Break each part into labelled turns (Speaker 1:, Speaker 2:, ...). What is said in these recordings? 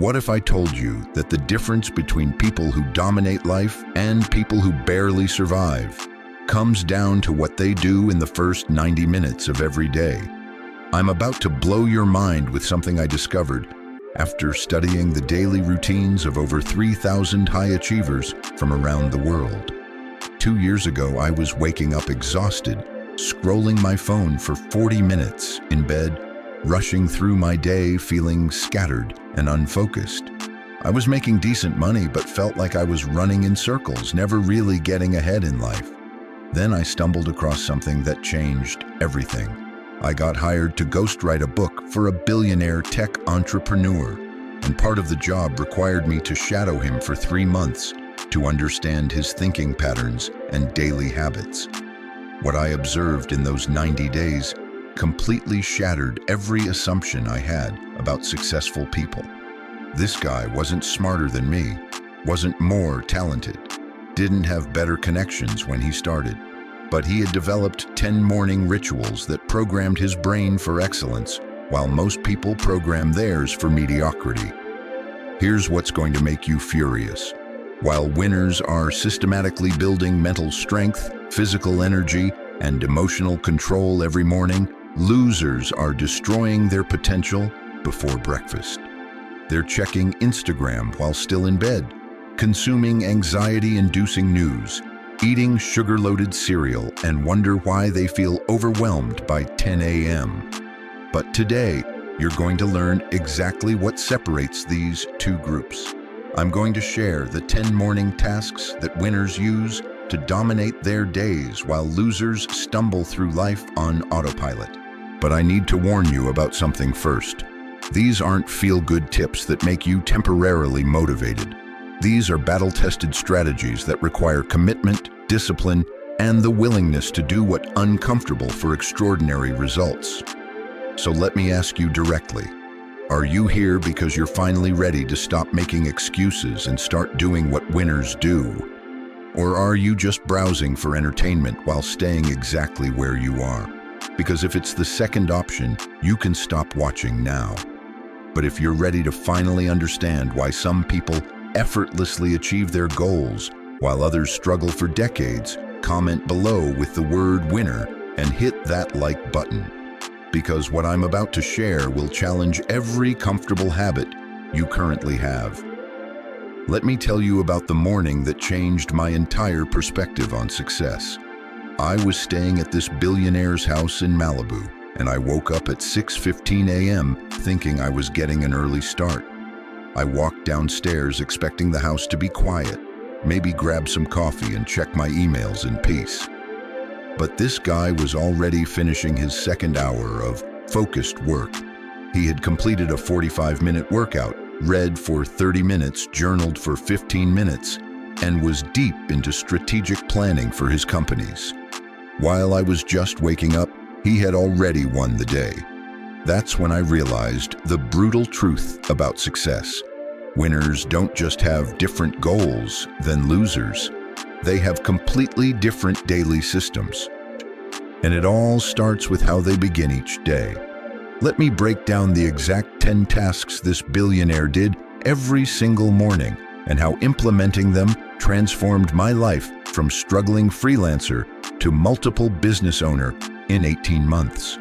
Speaker 1: What if I told you that the difference between people who dominate life and people who barely survive comes down to what they do in the first 90 minutes of every day? I'm about to blow your mind with something I discovered after studying the daily routines of over 3,000 high achievers from around the world. 2 years ago, I was waking up exhausted, scrolling my phone for 40 minutes in bed, rushing through my day feeling scattered and unfocused. I was making decent money but felt like I was running in circles, never really getting ahead in life. Then I stumbled across something that changed everything. I got hired to ghostwrite a book for a billionaire tech entrepreneur, and part of the job required me to shadow him for 3 months to understand his thinking patterns and daily habits. What I observed in those 90 days completely shattered every assumption I had about successful people. This guy wasn't smarter than me, wasn't more talented, didn't have better connections when he started, but he had developed 10 morning rituals that programmed his brain for excellence, while most people program theirs for mediocrity. Here's what's going to make you furious. While winners are systematically building mental strength, physical energy, and emotional control every morning, losers are destroying their potential before breakfast. They're checking Instagram while still in bed, consuming anxiety-inducing news, eating sugar-loaded cereal, and wonder why they feel overwhelmed by 10 a.m. But today, you're going to learn exactly what separates these two groups. I'm going to share the 10 morning tasks that winners use to dominate their days while losers stumble through life on autopilot. But I need to warn you about something first. These aren't feel-good tips that make you temporarily motivated. These are battle-tested strategies that require commitment, discipline, and the willingness to do what's uncomfortable for extraordinary results. So let me ask you directly, are you here because you're finally ready to stop making excuses and start doing what winners do? Or are you just browsing for entertainment while staying exactly where you are? Because if it's the second option, you can stop watching now. But if you're ready to finally understand why some people effortlessly achieve their goals while others struggle for decades, comment below with the word winner and hit that like button. Because what I'm about to share will challenge every comfortable habit you currently have. Let me tell you about the morning that changed my entire perspective on success. I was staying at this billionaire's house in Malibu, and I woke up at 6:15 a.m. thinking I was getting an early start. I walked downstairs expecting the house to be quiet, maybe grab some coffee and check my emails in peace. But this guy was already finishing his second hour of focused work. He had completed a 45-minute workout, read for 30 minutes, journaled for 15 minutes, and was deep into strategic planning for his companies. While I was just waking up, he had already won the day. That's when I realized the brutal truth about success. Winners don't just have different goals than losers. They have completely different daily systems. And it all starts with how they begin each day. Let me break down the exact 10 tasks this billionaire did every single morning and how implementing them transformed my life from struggling freelancer to multiple business owner in 18 months.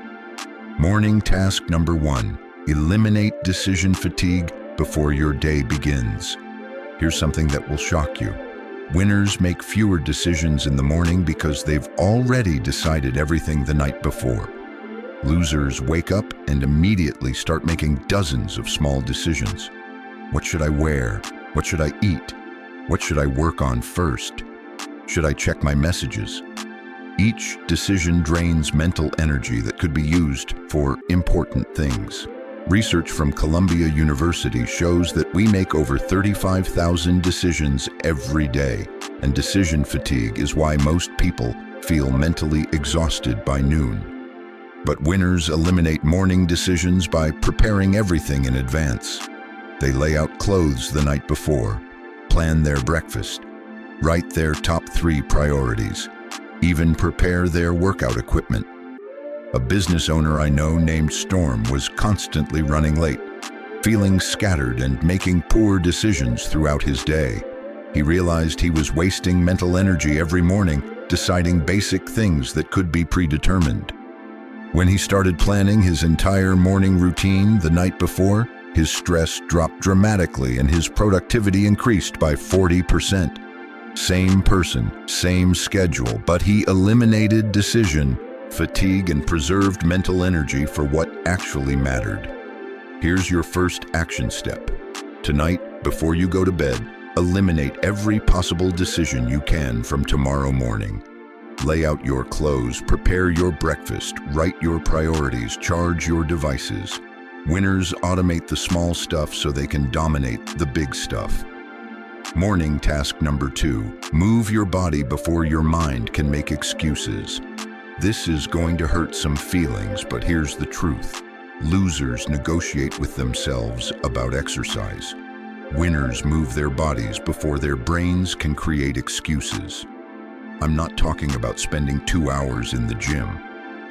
Speaker 1: Morning task number 1, eliminate decision fatigue before your day begins. Here's something that will shock you. Winners make fewer decisions in the morning because they've already decided everything the night before. Losers wake up and immediately start making dozens of small decisions. What should I wear? What should I eat? What should I work on first? Should I check my messages? Each decision drains mental energy that could be used for important things. Research from Columbia University shows that we make over 35,000 decisions every day, and decision fatigue is why most people feel mentally exhausted by noon. But winners eliminate morning decisions by preparing everything in advance. They lay out clothes the night before, plan their breakfast, write their top 3 priorities, even prepare their workout equipment. A business owner I know named Storm was constantly running late. feeling scattered and making poor decisions throughout his day. He realized he was wasting mental energy every morning deciding basic things that could be predetermined. When he started planning his entire morning routine the night before, his stress dropped dramatically and his productivity increased by 40%. Same person, same schedule, but he eliminated decision fatigue and preserved mental energy for what actually mattered. Here's your first action step. Tonight, before you go to bed, eliminate every possible decision you can from tomorrow morning. Lay out your clothes, prepare your breakfast, write your priorities, charge your devices. Winners automate the small stuff so they can dominate the big stuff. Morning task number 2, move your body before your mind can make excuses. This is going to hurt some feelings, but here's the truth. Losers negotiate with themselves about exercise. Winners move their bodies before their brains can create excuses. I'm not talking about spending 2 hours in the gym.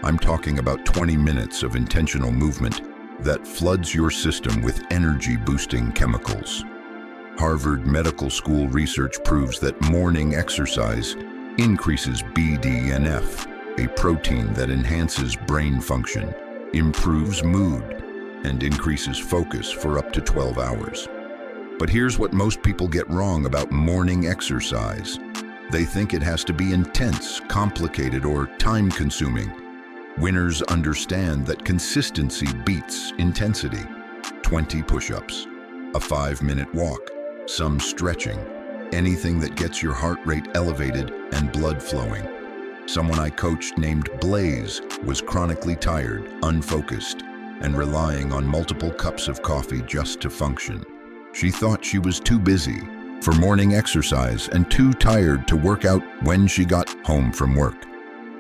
Speaker 1: I'm talking about 20 minutes of intentional movement that floods your system with energy-boosting chemicals. Harvard Medical School research proves that morning exercise increases BDNF, a protein that enhances brain function, improves mood, and increases focus for up to 12 hours. But here's what most people get wrong about morning exercise. They think it has to be intense, complicated, or time-consuming. Winners understand that consistency beats intensity. 20 push-ups, a 5-minute walk, some stretching, anything that gets your heart rate elevated and blood flowing. Someone I coached named Blaze was chronically tired, unfocused, and relying on multiple cups of coffee just to function. She thought she was too busy for morning exercise and too tired to work out when she got home from work.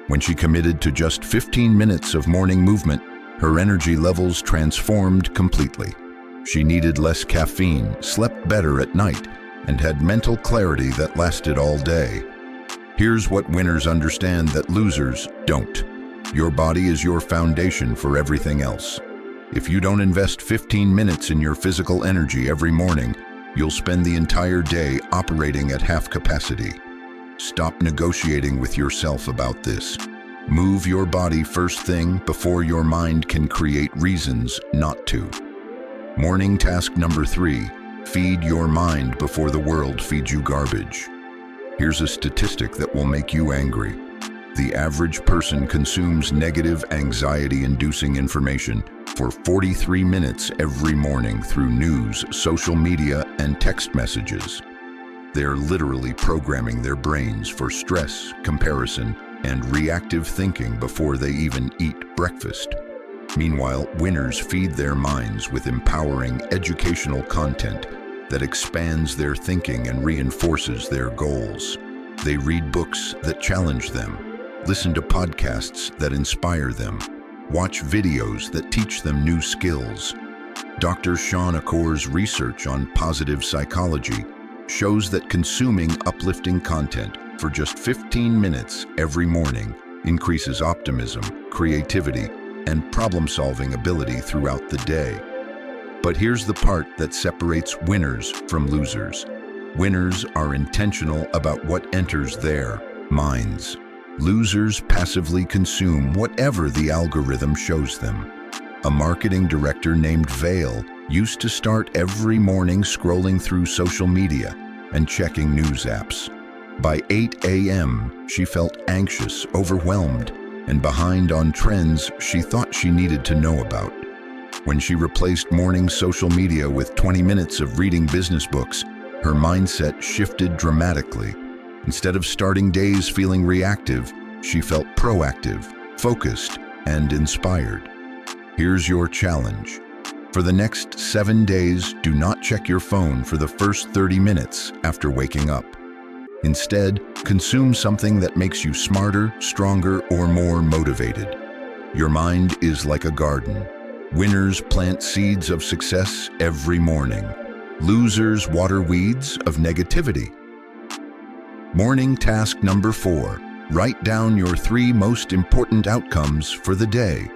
Speaker 1: When she committed to just 15 minutes of morning movement, her energy levels transformed completely. She needed less caffeine, slept better at night, and had mental clarity that lasted all day. Here's what winners understand that losers don't. Your body is your foundation for everything else. If you don't invest 15 minutes in your physical energy every morning, you'll spend the entire day operating at half capacity. Stop negotiating with yourself about this. Move your body first thing before your mind can create reasons not to. Morning task number 3, feed your mind before the world feeds you garbage. Here's a statistic that will make you angry. The average person consumes negative, anxiety-inducing information for 43 minutes every morning through news, social media, and text messages. They're literally programming their brains for stress, comparison, and reactive thinking before they even eat breakfast. Meanwhile, winners feed their minds with empowering, educational content that expands their thinking and reinforces their goals. They read books that challenge them, listen to podcasts that inspire them, watch videos that teach them new skills. Dr. Sean Acor's research on positive psychology shows that consuming uplifting content for just 15 minutes every morning increases optimism, creativity, and problem-solving ability throughout the day. But here's the part that separates winners from losers. Winners are intentional about what enters their minds. Losers passively consume whatever the algorithm shows them. A marketing director named Vale used to start every morning scrolling through social media and checking news apps. By 8 a.m., she felt anxious, overwhelmed, and behind on trends she thought she needed to know about. When she replaced morning social media with 20 minutes of reading business books, her mindset shifted dramatically. Instead of starting days feeling reactive, she felt proactive, focused, and inspired. Here's your challenge. For the next 7 days, do not check your phone for the first 30 minutes after waking up. Instead, consume something that makes you smarter, stronger, or more motivated. Your mind is like a garden. Winners plant seeds of success every morning. Losers water weeds of negativity. Morning task number 4. Write down your 3 most important outcomes for the day.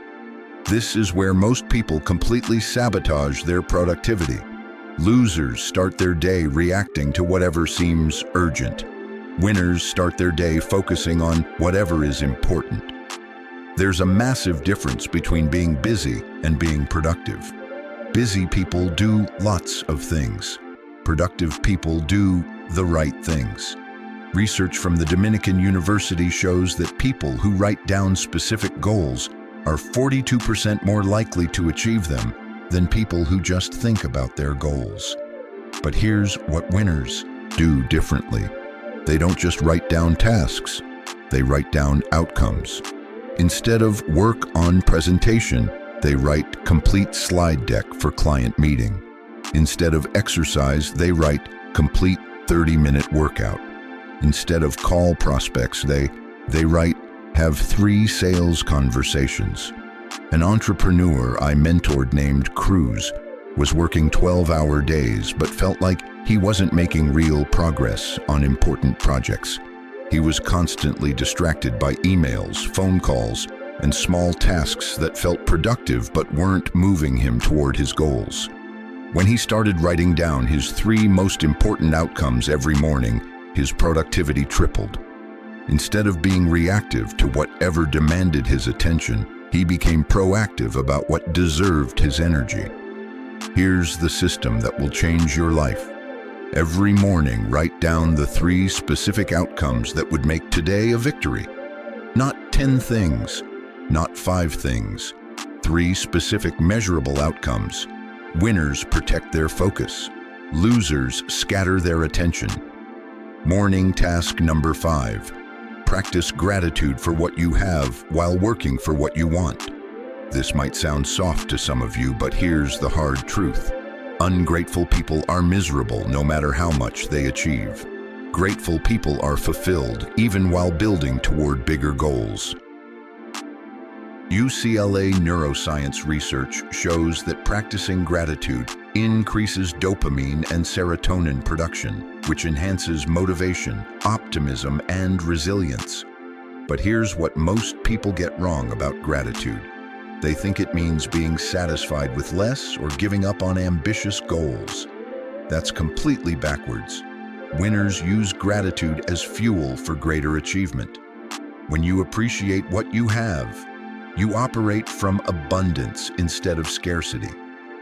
Speaker 1: This is where most people completely sabotage their productivity. Losers start their day reacting to whatever seems urgent. Winners start their day focusing on whatever is important. There's a massive difference between being busy and being productive. Busy people do lots of things. Productive people do the right things. Research from the Dominican University shows that people who write down specific goals are 42% more likely to achieve them than people who just think about their goals. But here's what winners do differently. They don't just write down tasks, they write down outcomes. Instead of work on presentation, they write complete slide deck for client meeting. Instead of exercise, they write complete 30-minute workout. Instead of call prospects, they write have 3 sales conversations. An entrepreneur I mentored named Cruz was working 12-hour days but felt like he wasn't making real progress on important projects. He was constantly distracted by emails, phone calls, and small tasks that felt productive but weren't moving him toward his goals. When he started writing down his 3 most important outcomes every morning, his productivity tripled. Instead of being reactive to whatever demanded his attention, he became proactive about what deserved his energy. Here's the system that will change your life. Every morning, write down the 3 specific outcomes that would make today a victory. Not 10 things, not 5 things. 3 specific measurable outcomes. Winners protect their focus. Losers scatter their attention. Morning task number 5. Practice gratitude for what you have while working for what you want. This might sound soft to some of you, but here's the hard truth. Ungrateful people are miserable no matter how much they achieve. Grateful people are fulfilled even while building toward bigger goals. UCLA neuroscience research shows that practicing gratitude increases dopamine and serotonin production, which enhances motivation, optimism, and resilience. But here's what most people get wrong about gratitude. They think it means being satisfied with less or giving up on ambitious goals. That's completely backwards. Winners use gratitude as fuel for greater achievement. When you appreciate what you have, you operate from abundance instead of scarcity.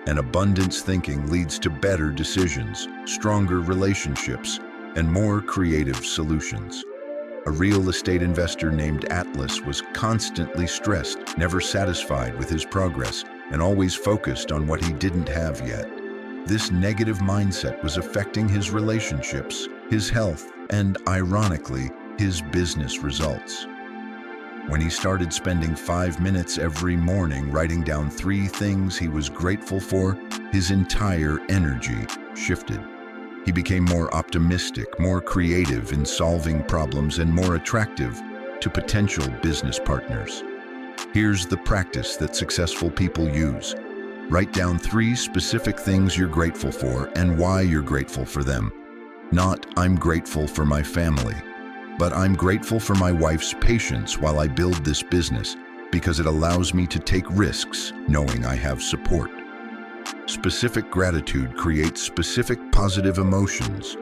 Speaker 1: And abundance thinking leads to better decisions, stronger relationships, and more creative solutions. A real estate investor named Atlas was constantly stressed, never satisfied with his progress, and always focused on what he didn't have yet. This negative mindset was affecting his relationships, his health, and, ironically, his business results. When he started spending 5 minutes every morning writing down 3 things he was grateful for, his entire energy shifted. He became more optimistic, more creative in solving problems, and more attractive to potential business partners. Here's the practice that successful people use. Write down 3 specific things you're grateful for and why you're grateful for them. Not, I'm grateful for my family, but I'm grateful for my wife's patience while I build this business because it allows me to take risks knowing I have support. Specific gratitude creates specific positive emotions,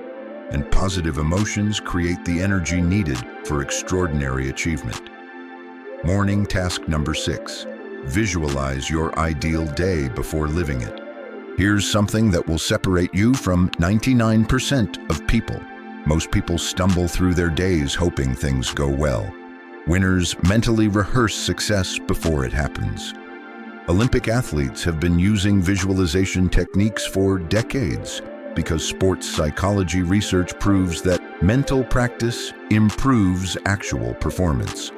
Speaker 1: and positive emotions create the energy needed for extraordinary achievement. Morning task number 6. Visualize your ideal day before living it. Here's something that will separate you from 99% of people. Most people stumble through their days hoping things go well. Winners mentally rehearse success before it happens. Olympic athletes have been using visualization techniques for decades because sports psychology research proves that mental practice improves actual performance.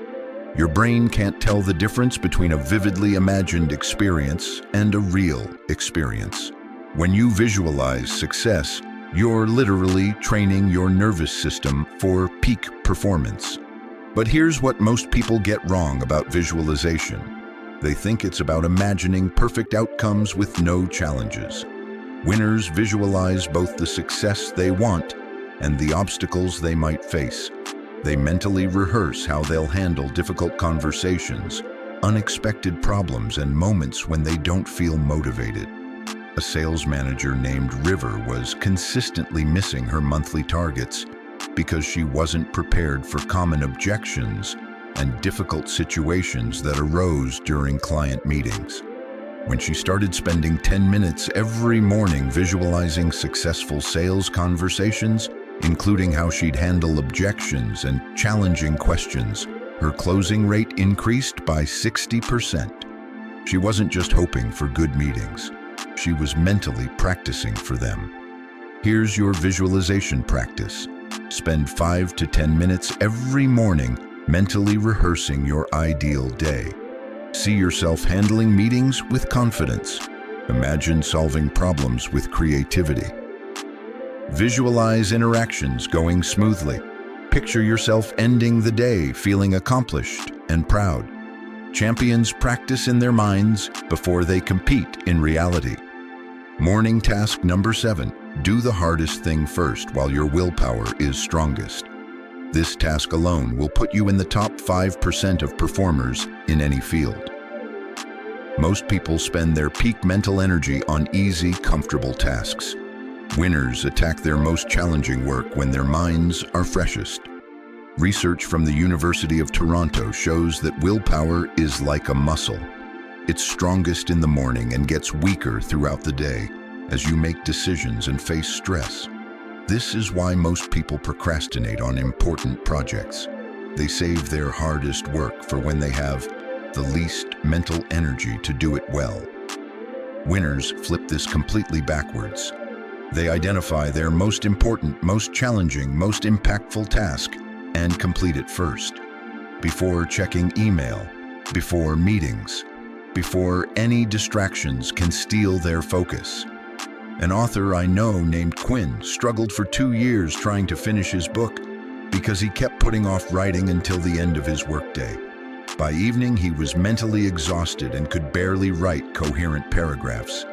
Speaker 1: Your brain can't tell the difference between a vividly imagined experience and a real experience. When you visualize success, you're literally training your nervous system for peak performance. But here's what most people get wrong about visualization. They think it's about imagining perfect outcomes with no challenges. Winners visualize both the success they want and the obstacles they might face. They mentally rehearse how they'll handle difficult conversations, unexpected problems and moments when they don't feel motivated. A sales manager named River was consistently missing her monthly targets because she wasn't prepared for common objections and difficult situations that arose during client meetings. When she started spending 10 minutes every morning visualizing successful sales conversations, including how she'd handle objections and challenging questions, her closing rate increased by 60%. She wasn't just hoping for good meetings. She was mentally practicing for them. Here's your visualization practice. Spend 5 to 10 minutes every morning mentally rehearsing your ideal day. See yourself handling meetings with confidence. Imagine solving problems with creativity. Visualize interactions going smoothly. Picture yourself ending the day feeling accomplished and proud. Champions practice in their minds before they compete in reality. Morning task number 7. Do the hardest thing first while your willpower is strongest. This task alone will put you in the top 5% of performers in any field. Most people spend their peak mental energy on easy, comfortable tasks. Winners attack their most challenging work when their minds are freshest. Research from the University of Toronto shows that willpower is like a muscle. It's strongest in the morning and gets weaker throughout the day as you make decisions and face stress. This is why most people procrastinate on important projects. They save their hardest work for when they have the least mental energy to do it well. Winners flip this completely backwards. They identify their most important, most challenging, most impactful task and complete it first, before checking email, before meetings, before any distractions can steal their focus. An author I know named Quinn struggled for 2 years trying to finish his book because he kept putting off writing until the end of his workday. By evening, he was mentally exhausted and could barely write coherent paragraphs.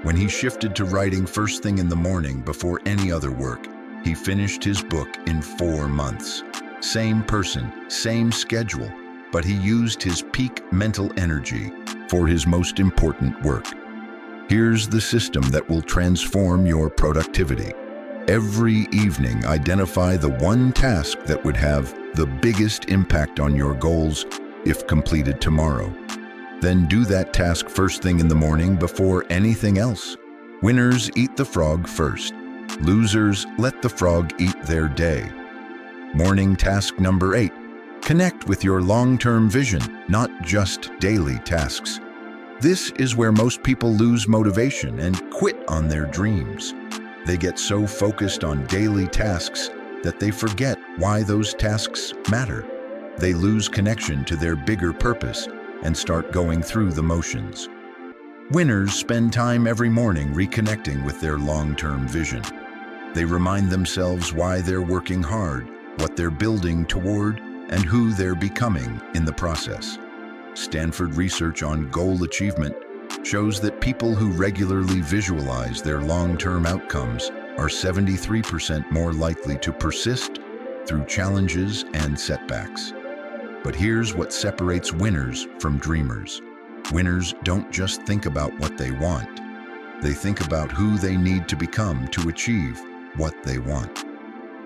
Speaker 1: When he shifted to writing first thing in the morning before any other work, he finished his book in 4 months. Same person, same schedule, but he used his peak mental energy for his most important work. Here's the system that will transform your productivity. Every evening, identify the one task that would have the biggest impact on your goals if completed tomorrow. Then do that task first thing in the morning before anything else. Winners eat the frog first. Losers let the frog eat their day. Morning task number 8. Connect with your long-term vision, not just daily tasks. This is where most people lose motivation and quit on their dreams. They get so focused on daily tasks that they forget why those tasks matter. They lose connection to their bigger purpose and start going through the motions. Winners spend time every morning reconnecting with their long-term vision. They remind themselves why they're working hard, what they're building toward, and who they're becoming in the process. Stanford research on goal achievement shows that people who regularly visualize their long-term outcomes are 73% more likely to persist through challenges and setbacks. But here's what separates winners from dreamers. Winners don't just think about what they want. They think about who they need to become to achieve what they want.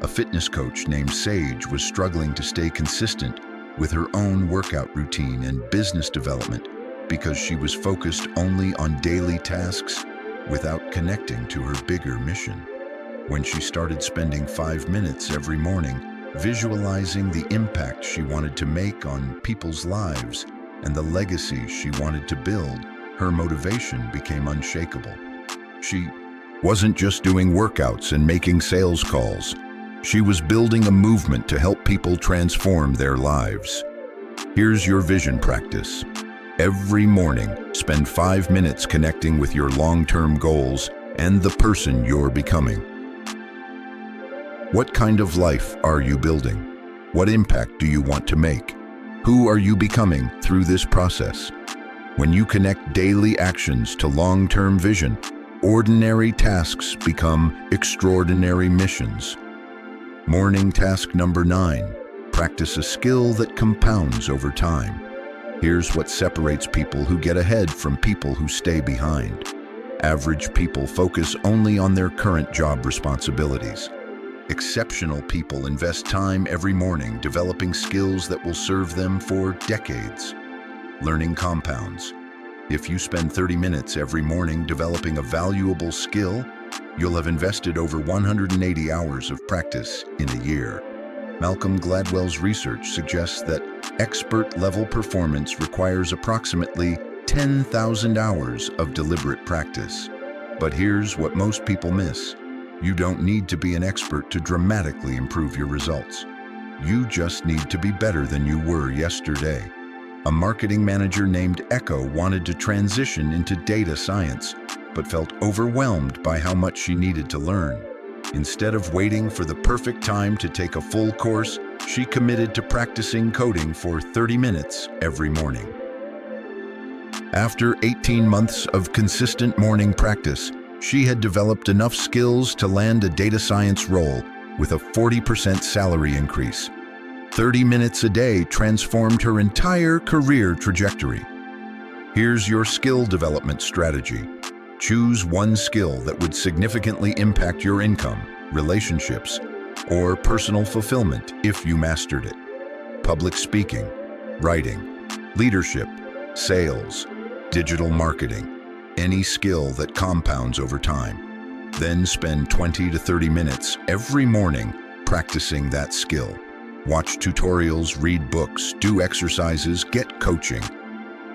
Speaker 1: A fitness coach named Sage was struggling to stay consistent with her own workout routine and business development because she was focused only on daily tasks without connecting to her bigger mission. When she started spending 5 minutes every morning visualizing the impact she wanted to make on people's lives and the legacy she wanted to build, her motivation became unshakable. She wasn't just doing workouts and making sales calls. She was building a movement to help people transform their lives. Here's your vision practice. Every morning, spend 5 minutes connecting with your long-term goals and the person you're becoming. What kind of life are you building? What impact do you want to make? Who are you becoming through this process? When you connect daily actions to long-term vision, ordinary tasks become extraordinary missions. Morning task number 9. Practice a skill that compounds over time. Here's what separates people who get ahead from people who stay behind. Average people focus only on their current job responsibilities. Exceptional people invest time every morning developing skills that will serve them for decades. Learning compounds. If you spend 30 minutes every morning developing a valuable skill, you'll have invested over 180 hours of practice in a year. Malcolm Gladwell's research suggests that expert-level performance requires approximately 10,000 hours of deliberate practice. But here's what most people miss. You don't need to be an expert to dramatically improve your results. You just need to be better than you were yesterday. A marketing manager named Echo wanted to transition into data science, but felt overwhelmed by how much she needed to learn. Instead of waiting for the perfect time to take a full course, she committed to practicing coding for 30 minutes every morning. After 18 months of consistent morning practice, she had developed enough skills to land a data science role with a 40% salary increase. 30 minutes a day transformed her entire career trajectory. Here's your skill development strategy. Choose one skill that would significantly impact your income, relationships, or personal fulfillment if you mastered it. Public speaking, writing, leadership, sales, digital marketing, any skill that compounds over time. Then spend 20 to 30 minutes every morning practicing that skill. Watch tutorials, read books, do exercises, get coaching.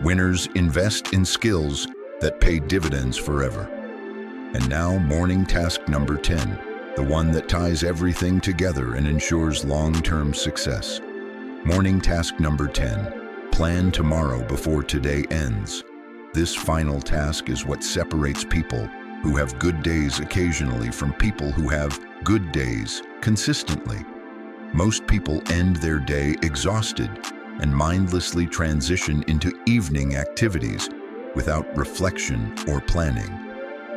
Speaker 1: Winners invest in skills that pay dividends forever. And now, morning task number 10, the one that ties everything together and ensures long-term success. Morning task number 10, plan tomorrow before today ends. This final task is what separates people who have good days occasionally from people who have good days consistently. Most people end their day exhausted and mindlessly transition into evening activities without reflection or planning.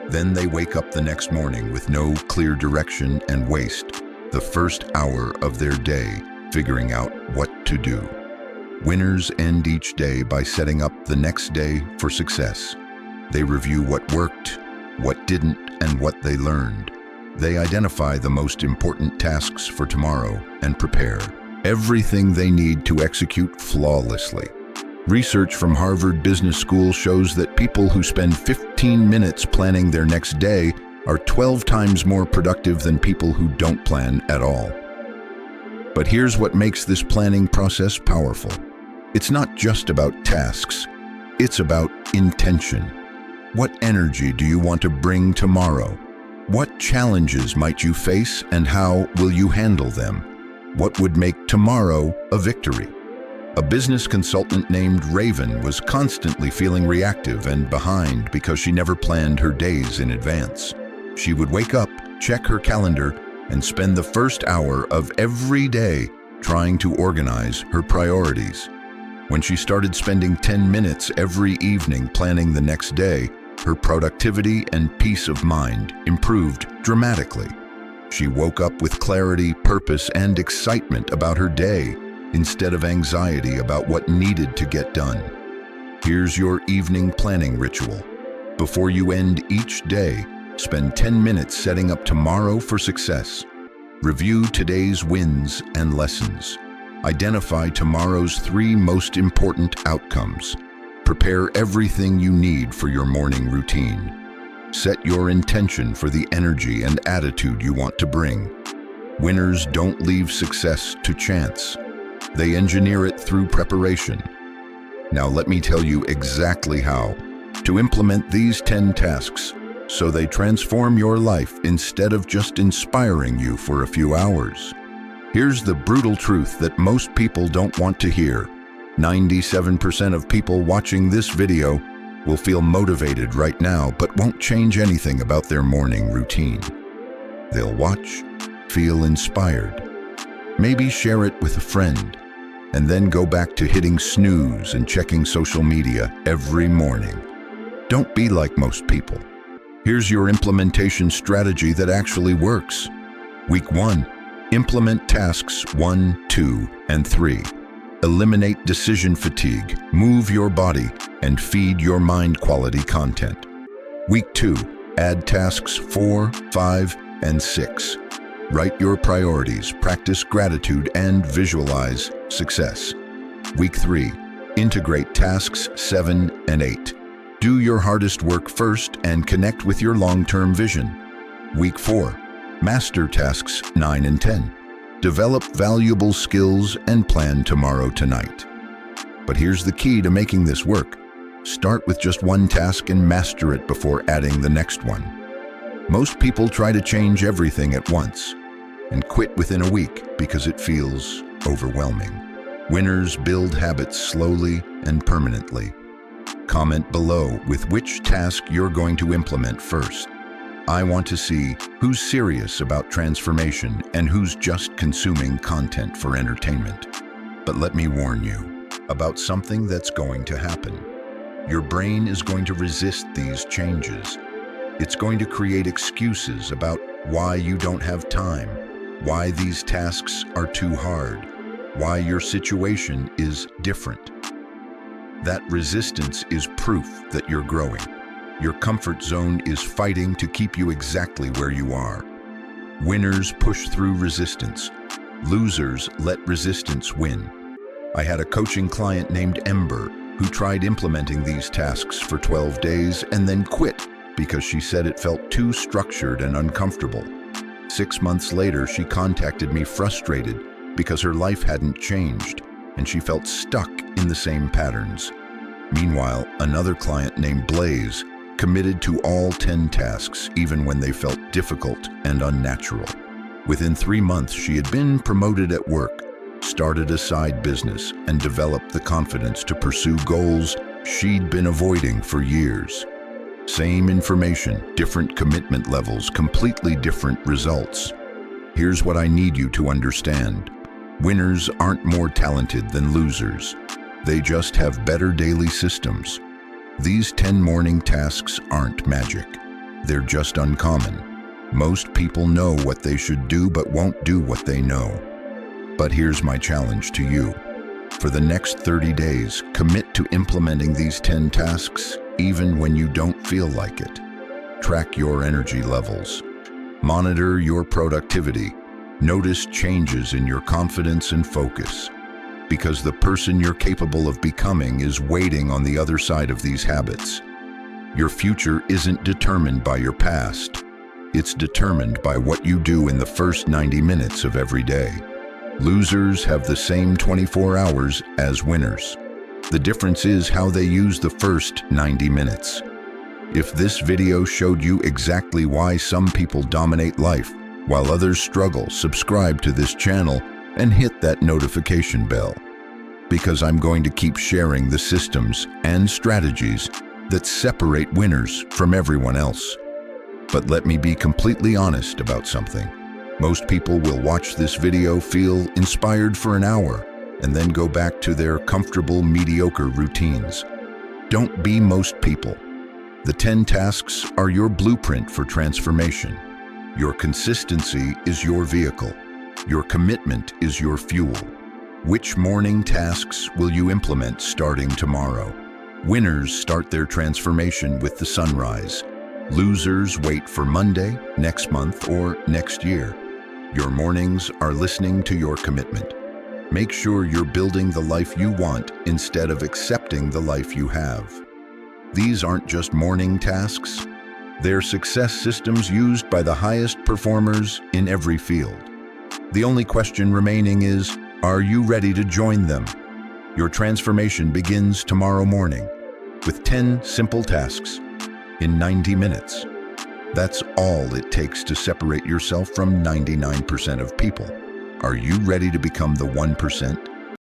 Speaker 1: Then they wake up the next morning with no clear direction and waste the first hour of their day figuring out what to do. Winners end each day by setting up the next day for success. They review what worked, what didn't, and what they learned. They identify the most important tasks for tomorrow and prepare everything they need to execute flawlessly. Research from Harvard Business School shows that people who spend 15 minutes planning their next day are 12 times more productive than people who don't plan at all. But here's what makes this planning process powerful. It's not just about tasks, it's about intention. What energy do you want to bring tomorrow? What challenges might you face and how will you handle them? What would make tomorrow a victory? A business consultant named Raven was constantly feeling reactive and behind because she never planned her days in advance. She would wake up, check her calendar, and spend the first hour of every day trying to organize her priorities. When she started spending 10 minutes every evening planning the next day, her productivity and peace of mind improved dramatically. She woke up with clarity, purpose, and excitement about her day instead of anxiety about what needed to get done. Here's your evening planning ritual. Before you end each day, spend 10 minutes setting up tomorrow for success. Review today's wins and lessons. Identify tomorrow's 3 most important outcomes. Prepare everything you need for your morning routine. Set your intention for the energy and attitude you want to bring. Winners don't leave success to chance. They engineer it through preparation. Now let me tell you exactly how to implement these 10 tasks so they transform your life instead of just inspiring you for a few hours. Here's the brutal truth that most people don't want to hear. 97% of people watching this video will feel motivated right now but won't change anything about their morning routine. They'll watch, feel inspired, maybe share it with a friend, and then go back to hitting snooze and checking social media every morning. Don't be like most people. Here's your implementation strategy that actually works. Week 1, implement tasks 1, 2, and 3. Eliminate decision fatigue, move your body, and feed your mind quality content. Week 2, add tasks 4, 5, and 6. Write your priorities, practice gratitude, and visualize success. Week 3, integrate tasks 7 and 8. Do your hardest work first and connect with your long-term vision. Week 4, master tasks 9 and 10. Develop valuable skills and plan tomorrow tonight. But here's the key to making this work. Start with just one task and master it before adding the next one. Most people try to change everything at once and quit within a week because it feels overwhelming. Winners build habits slowly and permanently. Comment below with which task you're going to implement first. I want to see who's serious about transformation and who's just consuming content for entertainment. But let me warn you about something that's going to happen. Your brain is going to resist these changes. It's going to create excuses about why you don't have time, why these tasks are too hard, why your situation is different. That resistance is proof that you're growing. Your comfort zone is fighting to keep you exactly where you are. Winners push through resistance. Losers let resistance win. I had a coaching client named Ember who tried implementing these tasks for 12 days and then quit because she said it felt too structured and uncomfortable. 6 months later, she contacted me frustrated because her life hadn't changed and she felt stuck in the same patterns. Meanwhile, another client named Blaze committed to all 10 tasks even when they felt difficult and unnatural. Within 3 months, she had been promoted at work, started a side business, and developed the confidence to pursue goals she'd been avoiding for years. Same information, different commitment levels, completely different results. Here's what I need you to understand. Winners aren't more talented than losers. They just have better daily systems. These 10 morning tasks aren't magic. They're just uncommon. Most people know what they should do but won't do what they know. But here's my challenge to you. For the next 30 days, commit to implementing these 10 tasks even when you don't feel like it. Track your energy levels. Monitor your productivity. Notice changes in your confidence and focus. Because the person you're capable of becoming is waiting on the other side of these habits. Your future isn't determined by your past. It's determined by what you do in the first 90 minutes of every day. Losers have the same 24 hours as winners. The difference is how they use the first 90 minutes. If this video showed you exactly why some people dominate life while others struggle, subscribe to this channel and hit that notification bell, because I'm going to keep sharing the systems and strategies that separate winners from everyone else. But let me be completely honest about something. Most people will watch this video, feel inspired for an hour, and then go back to their comfortable, mediocre routines. Don't be most people. The 10 tasks are your blueprint for transformation. Your consistency is your vehicle. Your commitment is your fuel. Which morning tasks will you implement starting tomorrow? Winners start their transformation with the sunrise. Losers wait for Monday, next month, or next year. Your mornings are listening to your commitment. Make sure you're building the life you want instead of accepting the life you have. These aren't just morning tasks. They're success systems used by the highest performers in every field. The only question remaining is, are you ready to join them? Your transformation begins tomorrow morning with 10 simple tasks in 90 minutes. That's all it takes to separate yourself from 99% of people. Are you ready to become the 1%?